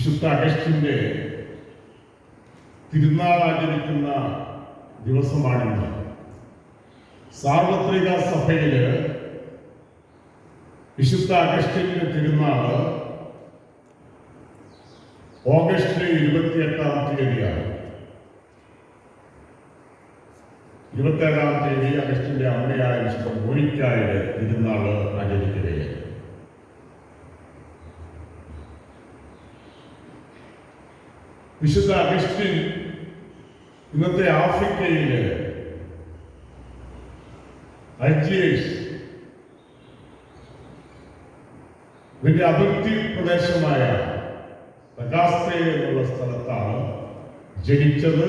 വിശുദ്ധ അഗസ്റ്റിന്റെ തിരുനാൾ ആചരിക്കുന്ന ദിവസമാണിന്ന്. സാർവത്രിക സഭയില് വിശുദ്ധ അഗസ്റ്റിന്റെ തിരുനാൾ ഓഗസ്റ്റ് 28-ാം തീയതിയാണ്. 27-ാം തീയതി അഗസ്റ്റിന്റെ അമ്മയായ വിശുദ്ധ മോനിക്കായുടെ തിരുനാൾ ആചരിക്കുകയാണ്. വിശുദ്ധ അഗസ്റ്റിൻ ഇന്നത്തെ ആഫ്രിക്കയിലെ അൽജിയേഴ്സ് ഇതിന്റെ അതിർത്തി പ്രദേശമായ തകാസ്തെ എന്നുള്ള സ്ഥലത്താണ് ജനിച്ചത്.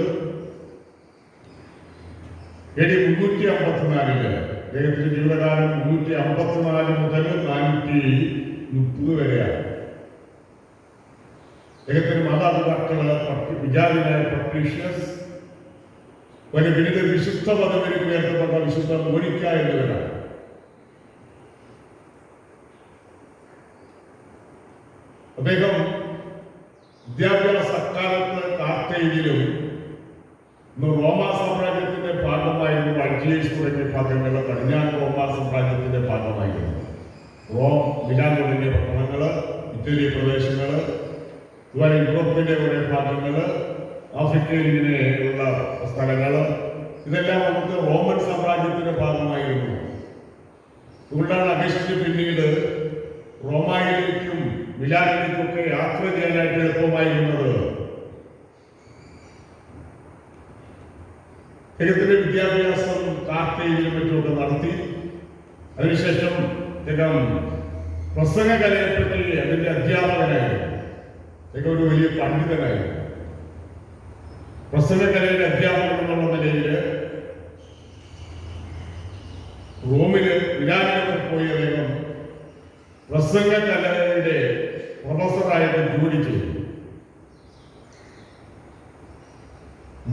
AD 354 അദ്ദേഹത്തിന്റെ ജീവിതകാലം 354 മുതൽ 430 വരെയാണ്. അദ്ദേഹത്തിന്റെ മാതാപിതാക്കള് വിജാതിയായ പട്രീഷ്യസ്, ഒരു വിവിധ വിശുദ്ധ പദവിയിൽ ഉയർത്തപ്പെട്ട വിശുദ്ധ മോനിക്ക എന്നിവരാണ്. അദ്ദേഹം വിദ്യാഭ്യാസ അക്കാലത്ത് കാർത്തേജിലും റോമാ സാമ്രാജ്യത്തിന്റെ ഭാഗമായിരുന്നു. അൽജിയേഴ്സ് തുടങ്ങിയ ഭാഗങ്ങൾ പടിഞ്ഞാറ് റോമാ സാമ്രാജ്യത്തിന്റെ ഭാഗമായിരുന്നു. റോം, മിലാൻ തുടങ്ങിയ പട്ടണങ്ങള്, ഇറ്റലി പ്രദേശങ്ങള്, അതുപോലെ യൂറോപ്പിന്റെ കുറെ ഭാഗങ്ങള്, ആഫ്രിക്കയിൽ ഇങ്ങനെയുള്ള സ്ഥലങ്ങള്, ഇതെല്ലാം നമുക്ക് റോമൻ സാമ്രാജ്യത്തിന്റെ ഭാഗമായിരുന്നു. അതുകൊണ്ടാണ് അഗസ്റ്റിന് പിന്നീട് റോമായിലേക്കും മിലാനിലേക്കൊക്കെ യാത്ര ചെയ്യാനായിട്ട് എളുപ്പമായിരുന്നത്. അദ്ദേഹത്തിന്റെ വിദ്യാഭ്യാസം കാർത്തേജിലും മറ്റുമൊക്കെ നടത്തി. അതിനുശേഷം അദ്ദേഹം പ്രസംഗകലയെപ്പറ്റി അതിന്റെ അധ്യാപകനായിരുന്നു. അദ്ദേഹം ഒരു വലിയ പണ്ഡിതനായിരുന്നു. പ്രസംഗകലയുടെ അധ്യാപകൻ എന്നുള്ള നിലയിൽ റോമില് മിലാനിലൊക്കെ പോയി അദ്ദേഹം പ്രസംഗകലയുടെ പ്രൊഫസറായിട്ട് ജോലി ചെയ്തു.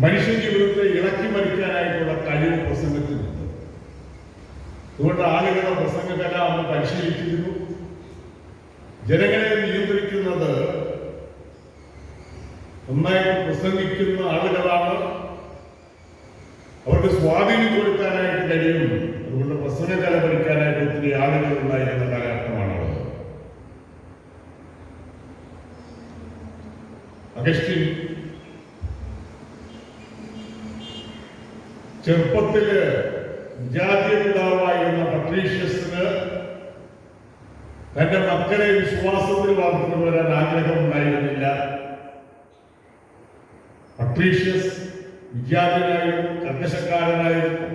മനുഷ്യ ജീവിതത്തെ ഇളക്കി മരിക്കാനായിട്ടുള്ള കഴിവ് പ്രസംഗത്തിനുണ്ട്. അതുകൊണ്ട് ആളുകളെ പ്രസംഗകല അന്ന് പരിശീലിച്ചിരുന്നു. ജനങ്ങളെ നിയന്ത്രിക്കുന്നത് നന്നായിട്ട് പ്രസംഗിക്കുന്ന ആളുകളാണ്. അവർക്ക് സ്വാധീനം കൊടുക്കാനായിട്ട് കഴിയും. അതുകൊണ്ട് പ്രസംഗകല പഠിക്കാനായിട്ട് ഒത്തിരി ആളുകൾ ഉണ്ടായിരുന്ന കാലഘട്ടമാണത്. അഗസ്റ്റിൻ ചെറുപ്പത്തില് ജാതീയ പിതാവായിരുന്ന പട്രീഷ്യസിന് തന്റെ മക്കളെ വിശ്വാസത്തിൽ വളർത്തുന്നവരാൻ ആഗ്രഹം ഉണ്ടായിരുന്നില്ല. പട്രീഷ്യസ് വിദ്യാർത്ഥിനായിരുന്നു, കർക്കശക്കാരനായിരുന്നു,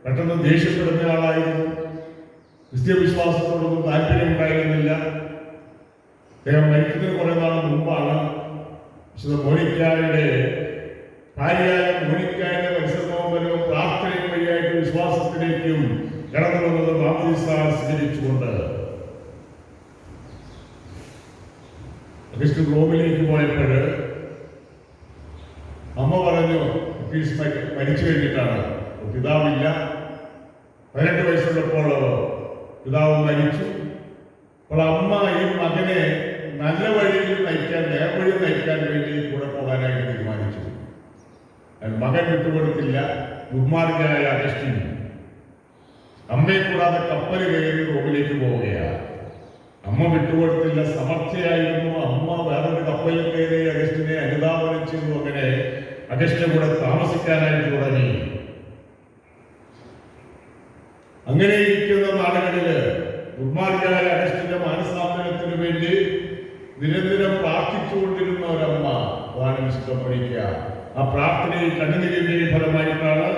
പെട്ടെന്ന് ദേഷ്യപ്പെടുന്ന ആളായിരുന്നു. ക്രിസ്ത്യവിശ്വാസത്തോടൊന്നും താല്പര്യം ഉണ്ടായിരുന്നില്ല. അദ്ദേഹം മരിക്കുന്നതിന് കുറെ നാൾ മുമ്പാണ് വിശുദ്ധ മോനിക്കായുടെ ഭാര്യയായ മോനിക്കായുടെ പരിശ്രമവും പ്രാർത്ഥനയും വഴിയായിട്ട് വിശ്വാസത്തിലേക്കും കടന്നു വന്നത് മാമോദീസ സ്വീകരിച്ചുകൊണ്ട്. അഗസ്റ്റിൻ റോമിലേക്ക് പോയപ്പോൾ അമ്മ പറഞ്ഞു മരിച്ചു കഴിഞ്ഞിട്ടാണ്, പിതാവില്ല. 18 വയസ്സുള്ളപ്പോൾ പിതാവ് മരിച്ചു. അപ്പോൾ അമ്മ ഈ മകനെ നല്ല വഴിയിൽ നയിക്കാൻ, നേർവഴി നയിക്കാൻ വേണ്ടി കൂടെ പോകാനായിട്ട് തീരുമാനിച്ചു. മകൻ വിട്ടുകൊടുത്തില്ല. ദുർമാർഗനായ അഗസ്റ്റിൻ അമ്മയെ കൂടാതെ കപ്പൽ കയറി റോമിലേക്ക് പോവുകയാണ്. അമ്മ വിട്ടുകൊടുത്തില്ല, സമർത്ഥയായിരുന്നു. അമ്മ വേറൊരു കപ്പലിൽ കയറി അഗസ്റ്റിനെ അനുധാവനം ചെയ്തു. അങ്ങനെ അഗസ്റ്റിനെ കൂടെ താമസിക്കാനായിട്ട് തുടങ്ങി. അങ്ങനെ ഇരിക്കുന്ന നാടുകളില് ദുർമാർഗനായ അഗസ്റ്റിന്റെ മാനസാന്തരത്തിന് വേണ്ടി നിരന്തരം പ്രാർത്ഥിച്ചുകൊണ്ടിരുന്ന ഒരമ്മ, അതാണ് വിശുദ്ധ മോനിക്ക. ആ പ്രാർത്ഥനയിൽ കണ്ണുനീരിന്റെ ഫലമായിട്ടാണ്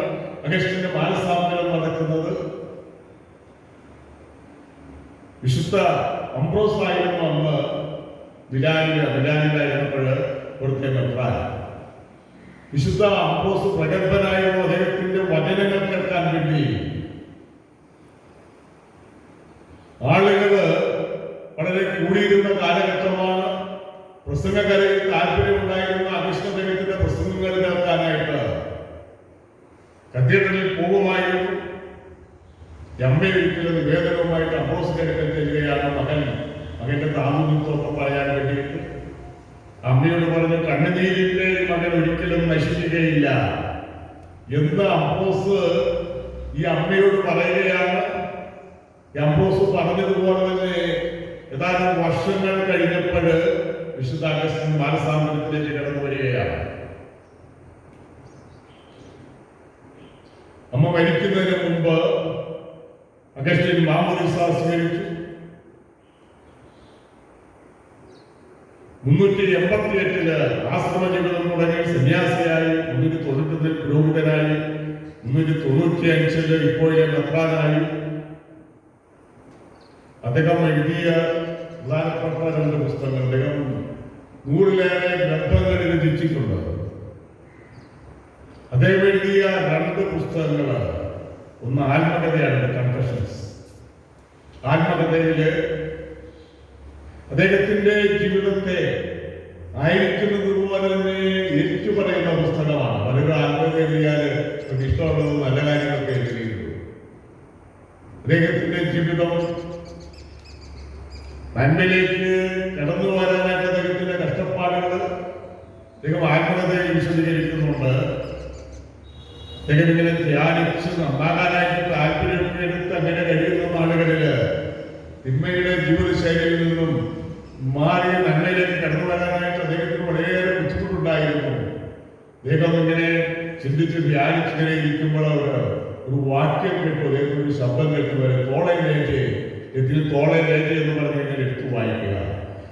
അഗസ്റ്റിന്റെ മാനസാന്തരം നടക്കുന്നത്. വിശുദ്ധ അംബ്രോസ് ആയിരുന്നു അന്ന് മിലാനിലായിരുന്നപ്പോൾ കൊടുത്ത മെത്രാൻ. വിശുദ്ധ അംബ്രോസ് പ്രഗത്ഭനായിരുന്നു. അദ്ദേഹത്തിന്റെ വചനങ്ങൾ കേൾക്കാൻ വേണ്ടി ആളുകള് വളരെ കൂടിയിരുന്ന കാലഘട്ടമാണ്. പ്രസംഗകലയിൽ താല്പര്യമുണ്ടായിരുന്ന അഗസ്റ്റിന്റെ പ്രസംഗങ്ങൾ കേൾക്കാനായിട്ട് കത്തീഡ്രലിൽ പോകുമായിരുന്നു. അമ്മയൊരിക്കലും നിവേദനവുമായിട്ട് അംബ്രോസിന്റെ അടുക്കൽ ചെല്ലുകയാണ് മകന്റെ താമസത്വം പറയാൻ വേണ്ടിയിട്ട്. അമ്മയോട് പറഞ്ഞു, കണ്ണുനീരിന്റെ മകൻ ഒരിക്കലും നശിക്കുകയില്ല എന്ന് അംബ്രോസ് ഈ അമ്മയോട് പറയുകയാണ്. അംബ്രോസ് പറഞ്ഞതുപോലെ തന്നെ ഏതാനും വർഷങ്ങൾ കഴിഞ്ഞപ്പോൾ വിശുദ്ധ അഗസ്റ്റിൻ മാനസാന്തരത്തിലേക്ക് കടന്നു വരികയാണ്. അമ്മ മരിക്കുന്നതിന് മുമ്പ് അഗസ്റ്റിൻ മാമോദിസ സ്വീകരിച്ചു. 388 ആശ്രമ ജീവിതം തുടങ്ങി സന്യാസിയായി, 390 പുരോഹിതനായി, 395 ഇപ്പോഴേ മെത്രാനായി. അദ്ദേഹം എഴുതിയ പ്രധാനപ്പെട്ട 2 പുസ്തകങ്ങൾ, അദ്ദേഹം 100-ലേറെ ഗ്രന്ഥങ്ങൾ രചിച്ചിട്ടുണ്ട്. അദ്ദേഹം എഴുതിയ 2 പുസ്തകങ്ങൾ, ഒന്ന് ആത്മകഥയാണ്, കൺഫെഷൻസ്. ആത്മകഥയില് അദ്ദേഹത്തിന്റെ ജീവിതത്തെ ആയിരിക്കുന്നത് പോലെ തന്നെ ഏറ്റുപറയുന്ന പുസ്തകമാണ്. പലരും ആത്മകഥ എഴുതിയാല് ഇഷ്ടമുള്ളത് നല്ല കാര്യങ്ങളൊക്കെ എഴുതിയിരുന്നു. അദ്ദേഹത്തിന്റെ ജീവിതം നന്മയിലേക്ക് കടന്നു വരാനായിട്ട് അദ്ദേഹത്തിന്റെ കഷ്ടപ്പാടുകൾ അദ്ദേഹം ആത്മകഥയിൽ വിശദീകരിക്കുന്നുണ്ട്. അദ്ദേഹം ഇങ്ങനെ ധ്യാനിച്ച് നന്നാകാനായിട്ട് താല്പര്യമൊക്കെ എടുത്ത് അങ്ങനെ കഴിയുന്ന നാളുകളില് തിന്മയുടെ ജീവിതശൈലിയിൽ നിന്നും മാറി നന്മയിലേക്ക് കടന്നു വരാനായിട്ട് അദ്ദേഹത്തിന് വളരെയേറെ ബുദ്ധിമുട്ടുണ്ടായിരുന്നു. അദ്ദേഹം ഇങ്ങനെ ചിന്തിച്ച് ധ്യാനിച്ചിങ്ങനെ ഇരിക്കുമ്പോൾ ഒരു വാക്യം കേട്ടു, അദ്ദേഹത്തിന് ഒരു ശബ്ദം കേട്ടു, വരെ തോളയിലേക്ക് എന്ന് പറഞ്ഞ് ഇങ്ങനെ എടുത്തു വായിക്കുക.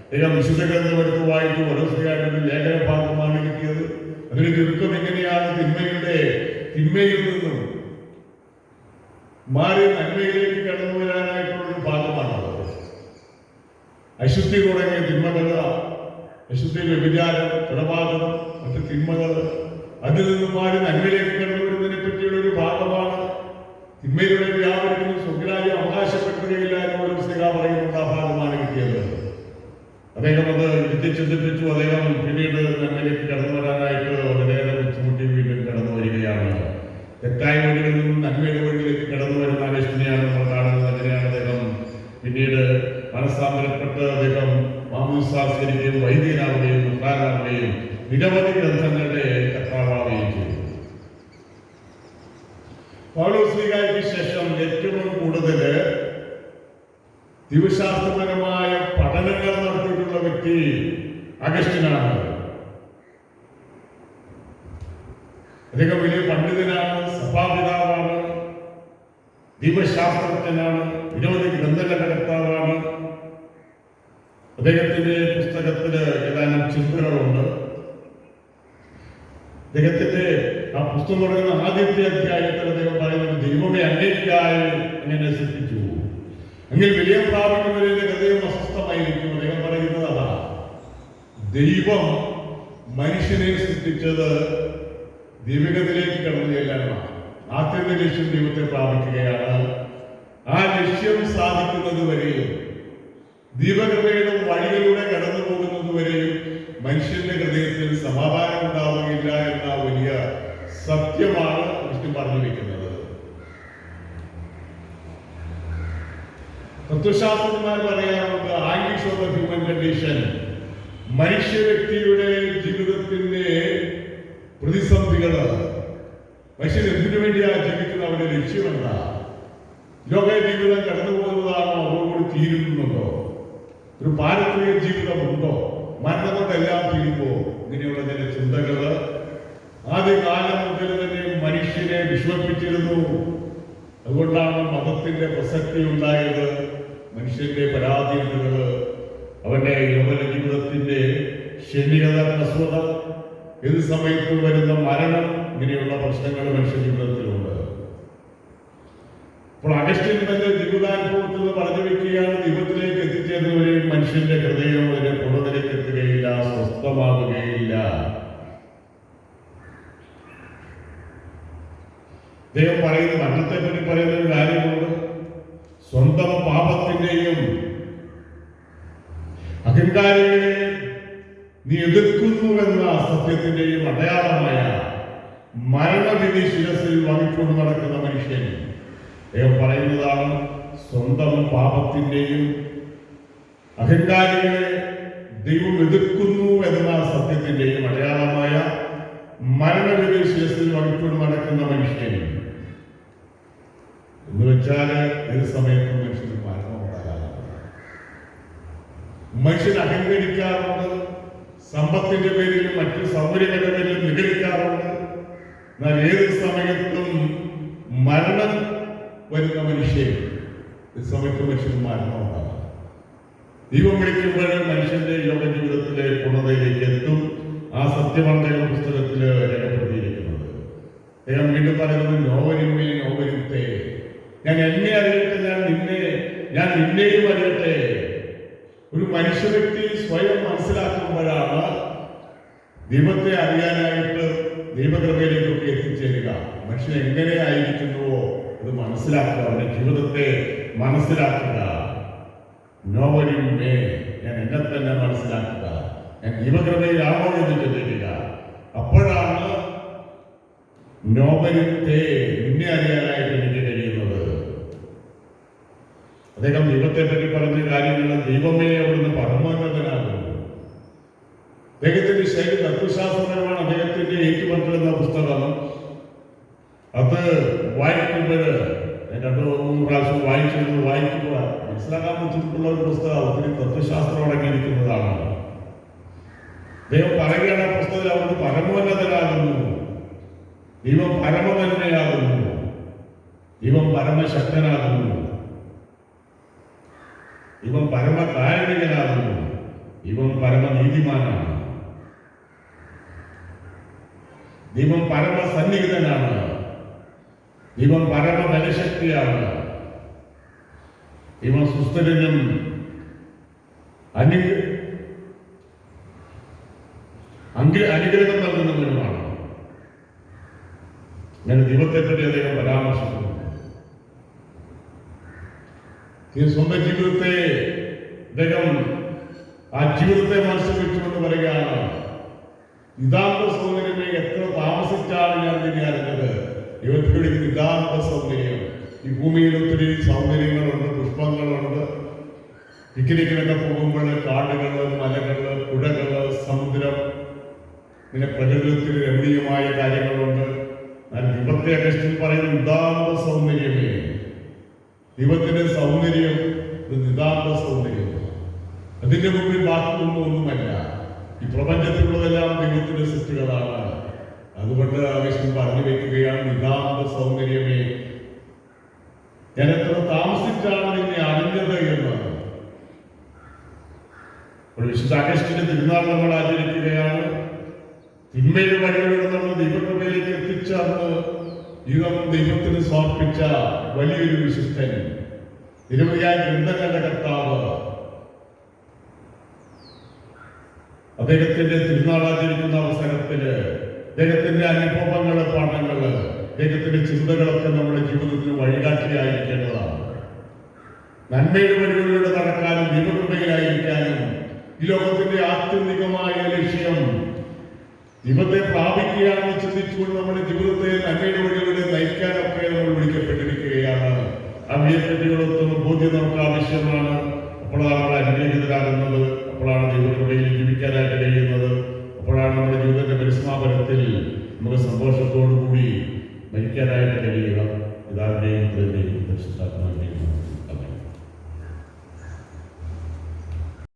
അദ്ദേഹം വിശുദ്ധ ഗ്രന്ഥം എടുത്ത് വായിച്ചു. ഓരോരുത്തരായിട്ടൊരു ലേഖന ഭാഗമാണ് കിട്ടിയത്. അതിന് ചുരുക്കം എങ്ങനെയാണ് തിന്മയിൽ നിന്നും മാറി നന്മയിലേക്ക് കടന്നു വരാനായിട്ടുള്ളൊരു ഭാഗമാണത്. അശുദ്ധി തുടങ്ങിയ തിന്മകൾ, അശുദ്ധി, വ്യഭിചാരം, കൊലപാതകം, മറ്റ് തിന്മകൾ, അതിൽ നിന്ന് മാറി നന്മയിലേക്ക് കടന്നു വരുന്നതിനെ പറ്റിയുള്ള ഒരു ഭാഗമാണ്. തിന്മയിലൂടെ വ്യാപരിക്കുന്ന സ്വകാര്യം അവകാശപ്പെടുകയില്ല എന്നൊരു സ്ഥിര പറയുന്ന ആ ഭാഗമാണ് കിട്ടിയത്. അദ്ദേഹം അത് ചിന്തിച്ചു. അദ്ദേഹം പിന്നീട് നന്മയിലേക്ക് കടന്നു വരാനായിട്ട് വളരെയേറെ ബുദ്ധിമുട്ടി വീണ്ടും കടന്നു വരികയാണ്. തെറ്റായ വഴികളിൽ നിന്നും നന്മയുടെ വഴികളിലേക്ക് കടന്നു വരുന്ന അഗസ്റ്റിനെയാണ് നമ്മൾ കാണുന്നത്. അങ്ങനെയാണ് അദ്ദേഹം പിന്നീട് മനസ്സാന്തരപ്പെട്ട് അദ്ദേഹം മാമോദിസ സ്വീകരിക്കുകയും വൈദികനാവുകയും മെത്രാനാവുകയും നിരവധി ഗ്രന്ഥങ്ങളുടെ കർത്താവാവുകയും ചെയ്തു. പൗലോസ് ശ്ലീഹായ്ക്ക് ശേഷം ഏറ്റവും കൂടുതൽ ദൈവശാസ്ത്രപരമായ പഠനങ്ങൾ നടത്തിയിട്ടുള്ള വ്യക്തി അഗസ്റ്റിനാണ്. അദ്ദേഹം വലിയ പണ്ഡിതനാണ്, സഭാപിതാവാണ്, ദൈവശാസ്ത്രജ്ഞനാണ്, നിരവധി ഗ്രന്ഥങ്ങളുടെ കർത്താവാണ്. അദ്ദേഹത്തിന്റെ പുസ്തകത്തിന് ഏതാനും ചിന്തകളുണ്ട്. അദ്ദേഹത്തിന്റെ ആ പുസ്തകം തുടങ്ങുന്ന ആദ്യത്തെ അധ്യായത്തിൽ അദ്ദേഹം പറയുന്നത്, ദൈവമേ അങ്ങേയ്ക്കായി അങ്ങനെ സൃഷ്ടിച്ചു, എങ്കിൽ വലിയ പ്രാപിക്കുന്നവരുടെ ഹൃദയം അസ്വസ്ഥമായിരിക്കും. അദ്ദേഹം പറയുന്നത് അതാ, ദൈവം മനുഷ്യനെ സൃഷ്ടിച്ചത് ദൈവികതയിലേക്ക് കടന്നു ചെല്ലാനാണ്. ആദ്യത്തെ ലക്ഷ്യം ദൈവത്തെ പ്രാപിക്കുകയാണ്. ആ ലക്ഷ്യം സാധിക്കുന്നത് വരെയും ദൈവകൃപയുടെ വഴികളിലൂടെ കടന്നു പോകുന്നത് വരെയും മനുഷ്യന്റെ ഹൃദയത്തിൽ സമാധാനം ഉണ്ടാവുകയില്ല എന്ന വലിയ സത്യമാണ് വിഷ്ണു പറഞ്ഞു വെക്കുന്നത്. തത്വശാസ്ത്രജ്ഞന്മാർ പറയാറുണ്ട്, anguish of the human condition, മനുഷ്യ വ്യക്തിയുടെ ജീവിതത്തിന്റെ പ്രതിസന്ധികള്, മനുഷ്യൻ എന്തിനു വേണ്ടിയാണ് ജീവിക്കുന്നത്, അവരുടെ ലക്ഷ്യമെന്താ, ലോക ജീവിതം കടന്നു പോകുന്നതാണോ, അതോടുകൂടി തീരുന്നുണ്ടോ, ഒരു പാരത്രിക ജീവിതമുണ്ടോ, മരണം കൊണ്ടെല്ലാം തീരുമ്പോ, ഇങ്ങനെയുള്ള ചില ചിന്തകള് ആദ്യകാലം മുതൽ തന്നെ മനുഷ്യനെ വിഷമിപ്പിച്ചിരുന്നു. അതുകൊണ്ടാണ് മതത്തിന്റെ പ്രസക്തി ഉണ്ടായത്. മനുഷ്യന്റെ പരാധീനതകള്, അവന്റെ യൗവന ജീവിതത്തിന്റെ ക്ഷണികത, ഹ്രസ്വത, ഏത് സമയത്തും വരുന്ന മരണം, ഇങ്ങനെയുള്ള പ്രശ്നങ്ങൾ മനുഷ്യ ജീവിതത്തിലുണ്ട്. അപ്പോൾ അഗസ്റ്റിൻ തന്റെ ജീവിതാനുഭവത്തിൽ നിന്ന് പറഞ്ഞു വെക്കുകയാണ്, ദൈവത്തിലേക്ക് എത്തിച്ചേരുന്നവരെയും മനുഷ്യന്റെ ഹൃദയം അതിന്റെ പുറത്തിലേക്ക് എത്തുകയില്ല, സ്വസ്ഥമാകുകയില്ല. അദ്ദേഹം പറയുന്ന മരണത്തെ പറ്റി പറയുന്ന ഒരു കാര്യമുണ്ട്. സ്വന്തം പാപത്തിന്റെയും അഹങ്കാരികളെ നീ എതിർക്കുന്നുവെന്ന സത്യത്തിന്റെയും അടയാളമായ മരണവിധി ശിരസിൽ വഹിക്കൊണ്ട് നടക്കുന്ന മനുഷ്യൻ, അദ്ദേഹം പറയുന്നതാണ്, സ്വന്തം പാപത്തിന്റെയും അഹങ്കാരികളെ ദൈവം എതിർക്കുന്നു എന്ന സത്യത്തിന്റെയും അടയാളമായ മരണവിധി ശിരസിൽ വഹിക്കൊണ്ട് നടക്കുന്ന മനുഷ്യൻ എന്ന് വെച്ചാൽ ഏത് സമയത്തും മനുഷ്യന് മരണം ഉണ്ടാകാറുണ്ട്. മനുഷ്യൻ അഹങ്കരിക്കാറുണ്ട്, സമ്പത്തിന്റെ പേരിലും മറ്റു സൗകര്യങ്ങളുടെ പേരിലും നിഗളിക്കാറുണ്ട്. എന്നാൽ ഏത് സമയത്തും മരണം വരുന്ന മനുഷ്യൻ ഏത് സമയത്തും മനുഷ്യന് മരണം ഉണ്ടാകാം. ദൈവം വിളിക്കുമ്പോൾ മനുഷ്യന്റെ ലോക ജീവിതത്തിലെ പൂർണ്ണതയിലേക്ക് എത്തും. ആ സത്യമാണ് പുസ്തകത്തിൽ രേഖപ്പെടുത്തിയിരിക്കുന്നത്. അദ്ദേഹം വീണ്ടും പറയുന്നത് നോവരിന്മേ നോവരുത്തേ, ഞാൻ എന്നെ അറിയട്ടെ, ഞാൻ നിന്നെയും അറിയട്ടെ. ഒരു മനുഷ്യ വ്യക്തി സ്വയം മനസ്സിലാക്കുമ്പോഴാണ് ദൈവത്തെ അറിയാനായിട്ട് ദൈവകൃപയിലേക്കൊക്കെ എത്തിച്ചേരുക. മനുഷ്യൻ എങ്ങനെ ആയിരിക്കുന്നുവോ അത് മനസ്സിലാക്കുക, അവന്റെ ജീവിതത്തെ മനസ്സിലാക്കുക. നോവരിന്മേ, ഞാൻ എന്നെ തന്നെ മനസ്സിലാക്കുക, ഞാൻ ദൈവകൃപയിലാണോ എന്ന് ചിന്തിക്കുക. അപ്പോഴാണ് നോവരുത്തേ, നിന്നെ അറിയാനായിട്ട് എനിക്ക് കഴിയുന്നത്. അദ്ദേഹം ദൈവത്തെ പറ്റി പറഞ്ഞ കാര്യങ്ങൾ ദൈവമേ അവിടുന്ന് പരമോന്നതനാകുന്നു. അദ്ദേഹത്തിന്റെ ശൈലി തത്വശാസ്ത്രപരമാണ്. അദ്ദേഹത്തിന്റെ ഏറ്റുപറഞ്ഞ പുസ്തകം അത് വായിക്കുമ്പോൾ ഞാൻ 2-3 പ്രാവശ്യം വായിക്കുമ്പോൾ മനസ്സിലാക്കാൻ ബുദ്ധിമുട്ടുള്ള ഒരു പുസ്തകം. ഒത്തിരി തത്വശാസ്ത്രം അടങ്ങിയിരിക്കുന്നതാണ്. ദൈവം പറയുകയാണ് പുസ്തകത്തിൽ അവിടുന്ന് പരമോന്നതനാകുന്നു, ദൈവം പരമതന്മയാകുന്നു, ദൈവം പരമശക്തനാകുന്നു, ദൈവം പരമകാരുണികനാകുന്നു, ദൈവം പരമനീതിമാനാണ്, ദൈവം പരമസന്നിഹിതനാണ്, ദൈവം പരമബലശക്തിയാണ്, ദൈവം സുസ്ഥിരനും അനുഗ്രഹം നൽകുന്നവനുമാണ്. അങ്ങനെ ദൈവത്തെപ്പറ്റി അദ്ദേഹം പരാമർശിക്കുന്നു. ഈ സ്വന്തം ജീവിതത്തെ അദ്ദേഹം ആ ജീവിതത്തെ മനസ്സിലാക്കിച്ചുകൊണ്ട് പറയുകയാണ്, നിതാന്ത സൗന്ദര്യമേ, എത്ര താമസിച്ചാണ് ഞാൻ നിന്നെ അറിഞ്ഞത്. ദൈവത്തിലൂടെ നിതാന്ത സൗന്ദര്യം. ഈ ഭൂമിയിൽ ഒത്തിരി സൗന്ദര്യങ്ങളുണ്ട്, പുഷ്പങ്ങളുണ്ട്. പിക്നിക്കിനൊക്കെ പോകുമ്പോൾ കാടുകള്, മലകള്, പുഴകള്, സമുദ്രം, പിന്നെ പ്രകൃതിയിൽ രമണീയമായ കാര്യങ്ങളുണ്ട്. എന്നാൽ ദൈവത്തെ അന്വേഷിച്ച് പറയുന്ന നിതാന്ത സൗന്ദര്യമേ, ദൈവത്തിന്റെ സൗന്ദര്യം നിതാന്ത സൗന്ദര്യം. അതിന്റെ മുമ്പിൽ ബാക്കിയൊന്നുമല്ല. ഈ പ്രപഞ്ചത്തിലുള്ളതെല്ലാം ദൈവത്തിന്റെ സൃഷ്ടികളാണ്. അതുകൊണ്ട് ആവശ്യം പറഞ്ഞു വെക്കുകയാണ്, നിതാന്ത സൗന്ദര്യമേ, ഞാൻ എത്ര താമസിച്ചാണ് നിന്നെ അറിഞ്ഞത് എന്ന്. വിശുദ്ധ അഗസ്റ്റിന്റെ തിരുനാൾ നമ്മൾ ആചരിക്കുകയാണ്. തിന്മയുടെ വഴികളിലൂടെ നമ്മൾ ദൈവകൃപയിലേക്ക് എത്തിച്ചേർന്ന് ദൈവത്തിന് സമർപ്പിച്ച വലിയൊരു വിശുദ്ധൻ, നിരവധിയായ ഗ്രന്ഥങ്ങളുടെ കർത്താവ്. അദ്ദേഹത്തിന്റെ തിരുനാൾ ആചരിക്കുന്ന അവസരത്തില് അദ്ദേഹത്തിന്റെ അനുഭവങ്ങള്, പാഠങ്ങള്, അദ്ദേഹത്തിന്റെ ചിന്തകളൊക്കെ നമ്മുടെ ജീവിതത്തിന് വഴികാട്ടിയായിരിക്കേണ്ടതാണ്. നന്മയുടെ വഴികളിലൂടെ നടക്കാനും ദൈവകൃപയിലായിരിക്കാനും ഈ ലോകത്തിന്റെ ആത്യന്തികമായ ലക്ഷ്യം ദൈവത്തെ പ്രാപിക്കുകയാണെന്ന് ചിന്തിച്ചുകൊണ്ട് നമ്മുടെ ജീവിതത്തെ നന്മയുടെ വഴികളിലൂടെ നയിക്കാനൊക്കെ നമ്മൾ വിളിക്കപ്പെട്ടിരിക്കുകയാണ്. ആ വിളിക്കപ്പെട്ടികളൊന്നും ബോധ്യം നമുക്ക് ആവശ്യമാണ്. അപ്പോഴാണ് നമ്മൾ അനുഗ്രഹീതരാകുന്നത്, അപ്പോഴാണ് ദൈവകൃപയിൽ ജീവിക്കാനായിട്ട് കഴിയുന്നത്, അപ്പോഴാണ് നമ്മുടെ ജീവിതത്തിന്റെ പരിസമാപനത്തിൽ നമുക്ക് സന്തോഷത്തോടു കൂടി മരിക്കാനായിട്ട് കഴിയുക. ഇതാരുടെയും പരിശുദ്ധാത്മാ